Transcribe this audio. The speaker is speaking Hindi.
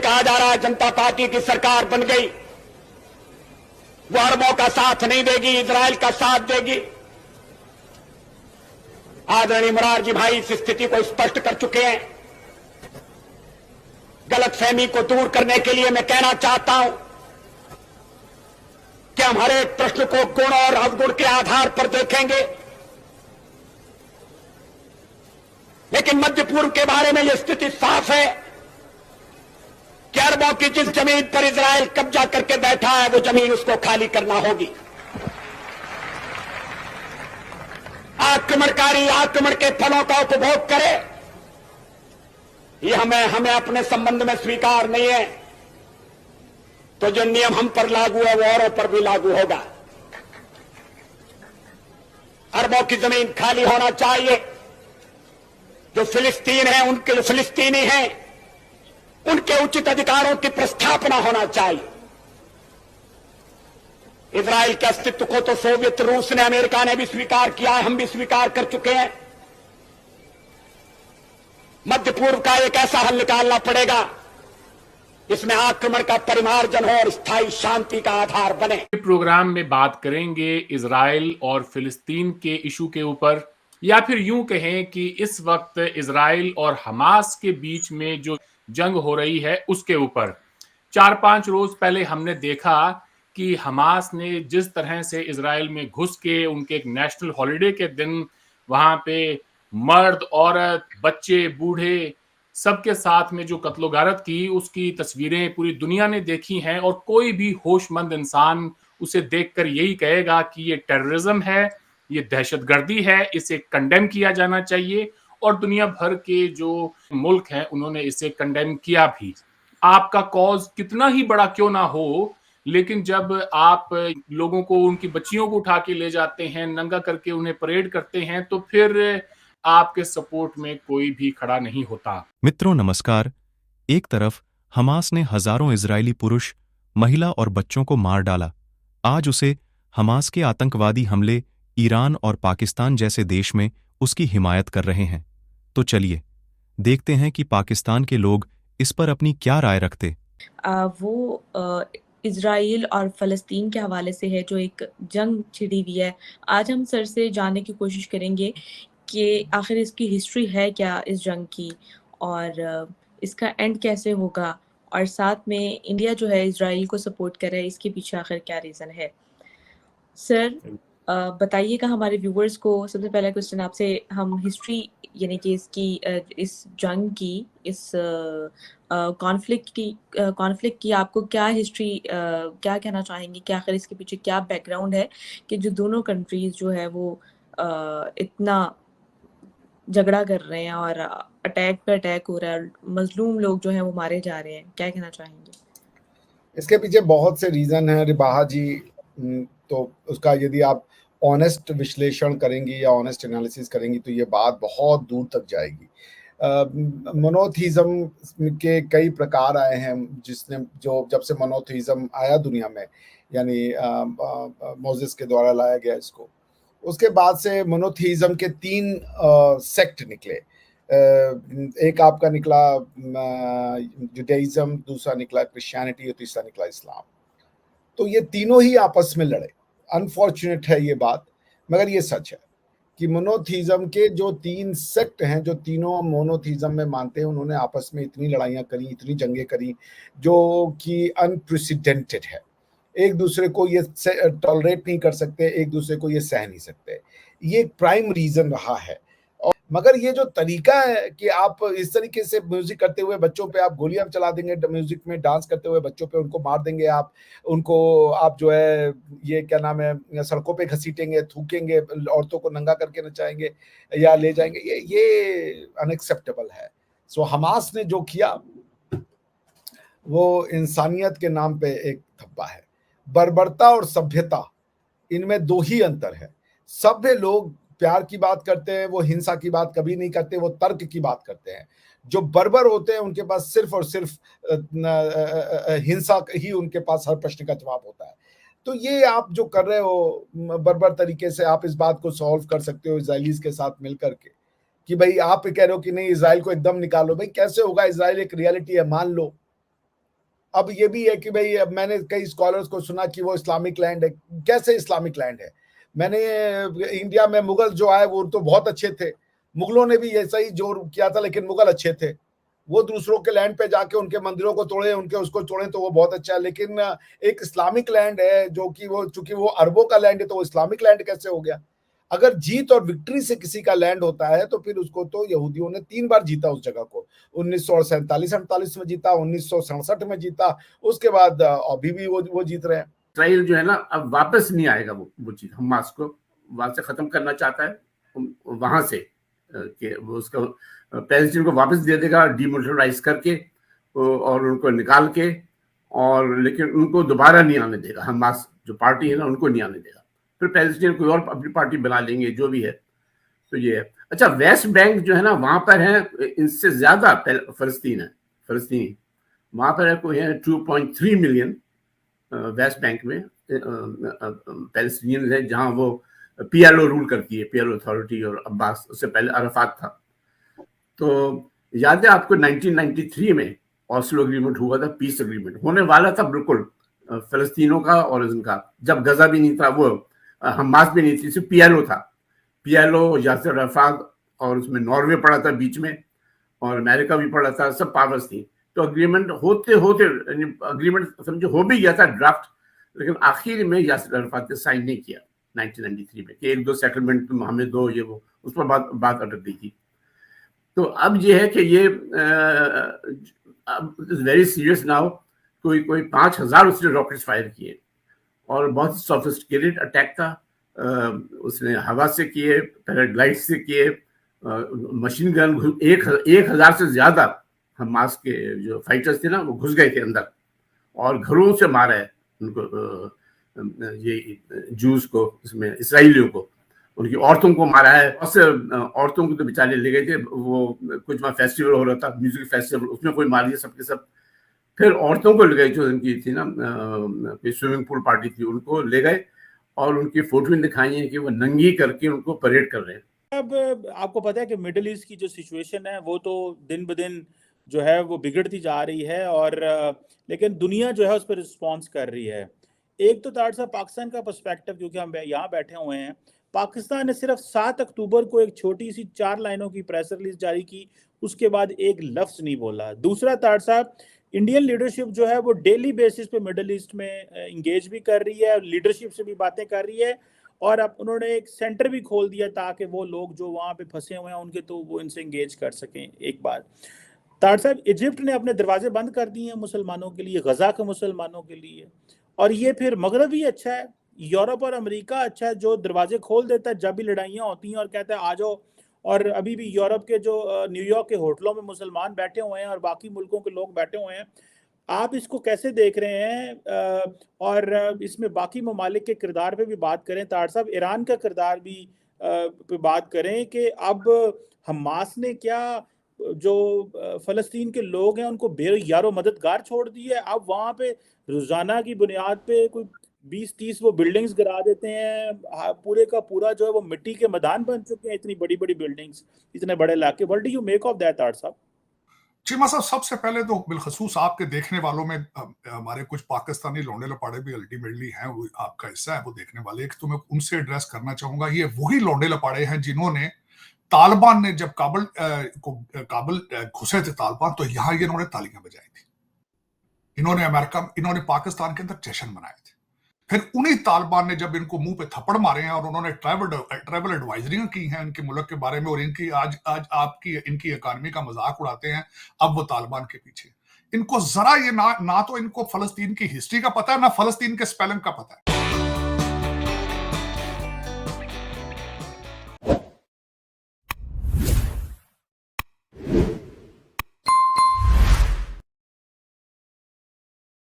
कहा जा रहा है जनता पार्टी की सरकार बन गई, वो अरबों का साथ नहीं देगी, इजराइल का साथ देगी। आदरणीय मोरारजी भाई इस स्थिति को स्पष्ट कर चुके हैं। गलतफहमी को दूर करने के लिए मैं कहना चाहता हूं कि हम हर एक प्रश्न को गुण और अवगुण के आधार पर देखेंगे, लेकिन मध्य पूर्व के बारे में यह स्थिति साफ है कि अरबों की जिस जमीन पर इजराइल कब्जा करके बैठा है वो जमीन उसको खाली करना होगी। आक्रमणकारी आक्रमण के फलों का उपभोग करे, ये हमें अपने संबंध में स्वीकार नहीं है, तो जो नियम हम पर लागू है वो औरों पर भी लागू होगा। अरबों की जमीन खाली होना चाहिए। जो फिलिस्तीन है, उनके जो फिलिस्तीनी हैं, उनके उचित अधिकारों की प्रस्थापना होना चाहिए। इजराइल के अस्तित्व को तो सोवियत रूस ने, अमेरिका ने भी स्वीकार किया है, हम भी स्वीकार कर चुके हैं। मध्य पूर्व का एक ऐसा हल निकालना पड़ेगा इसमें आक्रमण का परिमार्जन हो और स्थायी शांति का आधार बने। प्रोग्राम में बात करेंगे इजराइल और फिलिस्तीन के इशू के ऊपर, या फिर यूं कहें कि इस वक्त इजराइल और हमास के बीच में जो जंग हो रही है उसके ऊपर। 4-5 रोज पहले हमने देखा कि हमास ने जिस तरह से इजराइल में घुस के उनके एक नेशनल हॉलिडे के दिन वहां पे मर्द, औरत, बच्चे, बूढ़े सबके साथ में जो कत्लोगारत की, उसकी तस्वीरें पूरी दुनिया ने देखी हैं और कोई भी होशमंद इंसान उसे देखकर यही कहेगा कि ये टेररिज्म है, ये दहशतगर्दी है, इसे कंडेम किया जाना चाहिए। और दुनिया भर के जो मुल्क हैं उन्होंने इसे कंडेम किया भी। आपका कॉज कितना ही बड़ा क्यों ना हो, लेकिन जब आप लोगों को, उनकी बच्चियों को उठा के ले जाते हैं, नंगा करके उन्हें परेड करते हैं, तो फिर आपके सपोर्ट में कोई भी खड़ा नहीं होता। मित्रों नमस्कार। एक तरफ हमास ने हजारों इजरायली पुरुष, महिला और बच्चों को मार डाला। आज उसे हमास के आतंकवादी हमले ईरान और पाकिस्तान जैसे देश में उसकी हिमायत कर रहे हैं। तो चलिए देखते हैं कि पाकिस्तान के लोग इस पर अपनी क्या राय रखते। इज़राइल और फ़लस्तीन के हवाले से है जो एक जंग छिड़ी हुई है। आज हम सर से जानने की कोशिश करेंगे कि आखिर इसकी हिस्ट्री है क्या इस जंग की, और इसका एंड कैसे होगा, और साथ में इंडिया जो है इज़राइल को सपोर्ट कर रहा है, इसके पीछे आखिर क्या रीज़न है। सर बताइएगा हमारे व्यूवर्स को। सबसे पहला क्वेश्चन आपसे, हम हिस्ट्री यानी कि इसकी इस जंग की, इस कॉन्फ्लिक्ट की आपको क्या हिस्ट्री, क्या कहना चाहेंगे कि आखिर इसके पीछे क्या बैकग्राउंड है कि जो दोनों कंट्रीज जो है वो इतना झगड़ा कर रहे हैं और अटैक पे अटैक हो रहा है, मजलूम लोग जो हैं वो मारे जा रहे हैं, क्या कहना चाहेंगे? इसके पीछे बहुत से रीज़न हैं रिबाहा जी। तो उसका यदि आप ऑनेस्ट विश्लेषण करेंगी या ऑनेस्ट एनालिसिस करेंगी तो ये बात बहुत दूर तक जाएगी। मोनोथीज़म के कई प्रकार आए हैं, जिसने जो जब से मोनोथीज़म आया दुनिया में, यानी मोसेस के द्वारा लाया गया इसको, उसके बाद से मोनोथीज़म के 3 सेक्ट निकले। एक आपका निकला जुडाइज़म, दूसरा निकला क्रिश्चियनिटी और तीसरा निकला इस्लाम। तो ये तीनों ही आपस में लड़े। अनफॉर्चुनेट है ये बात, मगर ये सच है कि मोनोथीज़म के जो 3 सेक्ट हैं, जो तीनों मोनोथीज़म में मानते हैं, उन्होंने आपस में इतनी लड़ाइयाँ करी, इतनी जंगें करी, जो कि अनप्रेसिडेंटेड है। एक दूसरे को ये टॉलरेट नहीं कर सकते, एक दूसरे को ये सह नहीं सकते। ये एक प्राइम रीज़न रहा है। और मगर ये जो तरीका है कि आप इस तरीके से म्यूजिक करते हुए बच्चों पे आप गोलियां चला देंगे, म्यूजिक में डांस करते हुए बच्चों पे उनको मार देंगे, आप उनको आप जो है ये क्या नाम है सड़कों पे घसीटेंगे, थूकेंगे, औरतों को नंगा करके नचाएंगे या ले जाएंगे, ये अनएक्सेप्टेबल है। सो हमास ने जो किया वो इंसानियत के नाम पे एक धब्बा है। बर्बरता और सभ्यता, इनमें 2 ही अंतर है। सभ्य लोग प्यार की बात करते हैं, वो हिंसा की बात कभी नहीं करते, वो तर्क की बात करते हैं। जो बर्बर होते हैं उनके पास सिर्फ और सिर्फ हिंसा ही उनके पास हर प्रश्न का जवाब होता है। तो ये आप जो कर रहे हो बर्बर तरीके से, आप इस बात को सॉल्व कर सकते हो इजरायलीज के साथ मिलकर के कि भाई आप कह रहे हो कि नहीं इजराइल को एकदम निकालो। भाई कैसे होगा? इजराइल एक रियलिटी है, मान लो। अब ये भी है कि भाई, अब मैंने कई स्कॉलर्स को सुना कि वो इस्लामिक लैंड है। कैसे इस्लामिक लैंड है? मैंने इंडिया में मुगल जो आए वो तो बहुत अच्छे थे, मुगलों ने भी ऐसा ही जोर किया था, लेकिन मुगल अच्छे थे। वो दूसरों के लैंड पे जाके उनके मंदिरों को तोड़े, उनके उसको तोड़े, तो वो बहुत अच्छा है। लेकिन एक इस्लामिक लैंड है जो कि वो, चूंकि वो अरबों का लैंड है, तो वो इस्लामिक लैंड कैसे हो गया? अगर जीत और विक्ट्री से किसी का लैंड होता है तो फिर उसको तो यहूदियों ने 3 बार जीता उस जगह को। 1947-48 में जीता, 1967 में जीता, उसके बाद अभी भी वो जीत रहे हैं। इसराइल जो है ना, अब वापस नहीं आएगा वो चीज, हमास को वहां से खत्म करना चाहता है, वहां से कि वो उसका पैलेस्टीन को वापस दे देगा डिमिलिटराइज करके और उनको निकाल के, और लेकिन उनको दोबारा नहीं आने देगा। हमास जो पार्टी है ना, उनको नहीं आने देगा। फिर पैलेस्टीन कोई और अपनी पार्टी बना लेंगे, जो भी है। तो ये है। अच्छा, वेस्ट बैंक जो है ना, वहां पर है इनसे ज्यादा फलस्तीन है, फलस्तीनी वहां पर है, कोई है 2.3 मिलियन वेस्ट बैंक में पैलेस्टीनियन है, जहां वो पीएलओ रूल करती है, पीएलओ अथॉरिटी, और अब्बास, उससे पहले अरफात था। तो याद है आपको 1993 में ऑस्लो एग्रीमेंट हुआ था, पीस एग्रीमेंट होने वाला था बिल्कुल फलस्तीनों का और इनका, जब गजा भी नहीं था, वो हमास भी नहीं थी, सिर्फ पीएलओ था, पीएलओ, यासिर अरफात, और उसमें नॉर्वे पड़ा था बीच में, और अमेरिका भी पड़ा था, सब पावर्स थी। तो अग्रीमेंट होते होते अग्रीमेंट समझो हो भी गया था ड्राफ्ट, लेकिन आखिर में यासिर अरफात ने साइन नहीं किया 1993 में कि 1-2 सेटलमेंट तुम हमें दो, ये वो, उस पर बात अटक गई थी। तो अब ये है कि ये वेरी सीरियस नाउ। कोई 5000 उसने रॉकेट्स फायर किए, और बहुत सोफिस्टिकेटेड अटैक था। उसने हवा से किए, पैराग्लाइड से किए, मशीन गन 1000 से ज्यादा हमास के जो फाइटर्स थे ना, वो घुस गए थे अंदर, और घरों से मारा है उनको, ये जूस को, इसमें इसराइलियों को, उनकी औरतों को मारा है। औरतों को तो बेचारे ले गए थे, वो कुछ वहाँ फेस्टिवल हो रहा था, म्यूजिक फेस्टिवल, उसमें कोई मार दिया सबके सब। फिर औरतों को ले गए, जो उनकी थी ना, कोई स्विमिंग पूल पार्टी थी, उनको ले गए, और उनकी फोटो दिखाई है कि वो नंगी करके उनको परेड कर रहे हैं। अब आपको पता है कि मिडिल ईस्ट की जो सिचुएशन है वो तो दिन ब दिन जो है वो बिगड़ती जा रही है, और लेकिन दुनिया जो है उस पर रिस्पॉन्स कर रही है। एक तो तार साहब पाकिस्तान का पर्सपेक्टिव, क्योंकि हम यहाँ बैठे हुए हैं, पाकिस्तान ने सिर्फ 7 अक्टूबर को एक छोटी सी 4 लाइनों की प्रेस रिलीज जारी की, उसके बाद एक लफ्ज नहीं बोला। दूसरा तार साहब, इंडियन लीडरशिप जो है वो डेली बेसिस पे मिडिल ईस्ट में इंगेज भी कर रही है, लीडरशिप से भी बातें कर रही है, और अब उन्होंने एक सेंटर भी खोल दिया ताकि वो लोग जो वहाँ पे फंसे हुए हैं उनके, तो वो इनसे इंगेज कर सकें। एक बात तार साहब, इजिप्ट ने अपने दरवाजे बंद कर दिए हैं मुसलमानों के लिए, गजा के मुसलमानों के लिए, और ये फिर मगरब ही अच्छा है, यूरोप और अमेरिका अच्छा है जो दरवाजे खोल देता है जब भी लड़ाइयाँ होती हैं और कहता है आ जाओ। और अभी भी यूरोप के जो न्यूयॉर्क के होटलों में मुसलमान बैठे हुए हैं और बाकी मुल्कों के लोग बैठे हुए हैं। आप इसको कैसे देख रहे हैं? और इसमें बाकी ममालिक के किरदार पे भी बात करें तार साहब, ईरान का किरदार भी पे बात करें कि अब हमास ने क्या जो फ़लस्तीन के लोग हैं उनको बेयारो मददगार छोड़ दी है। अब वहाँ पे रोज़ाना की बुनियाद पे कोई 20-30 वो बिल्डिंग्स गिरा देते हैं, पूरे का पूरा जो है वो मिट्टी के मैदान बन चुके हैं, इतनी बड़ी बड़ी बिल्डिंग्स, इतने बड़े इलाके। What do you make of that तार साहब? चीमा साहब, सबसे पहले तो बिलखसूस आपके देखने वालों में हमारे कुछ पाकिस्तानी लौंडे लपाड़े भी अल्टीमेटली हैं, वो आपका हिस्सा है, वो देखने वाले। एक तो मैं उनसे एड्रेस करना चाहूंगा, ये वही लौंडे लपाड़े हैं जिन्होंने तालिबान ने जब काबुल घुसे थे तालिबान, तो यहाँ ये इन्होंने तालियां बजाई थी, इन्होंने पाकिस्तान के अंदर जश्न मनाए थे। फिर उन्हीं तालिबान ने जब इनको मुंह पे थप्पड़ मारे हैं और उन्होंने ट्रैवल एडवाइजरियां की हैं इनके मुल्क के बारे में, और इनकी आज आपकी इनकी इकानमी का मजाक उड़ाते हैं, अब वो तालिबान के पीछे। इनको जरा ये ना तो इनको फलस्तीन की हिस्ट्री का पता है, ना फलस्तीन के स्पेलिंग का पता है।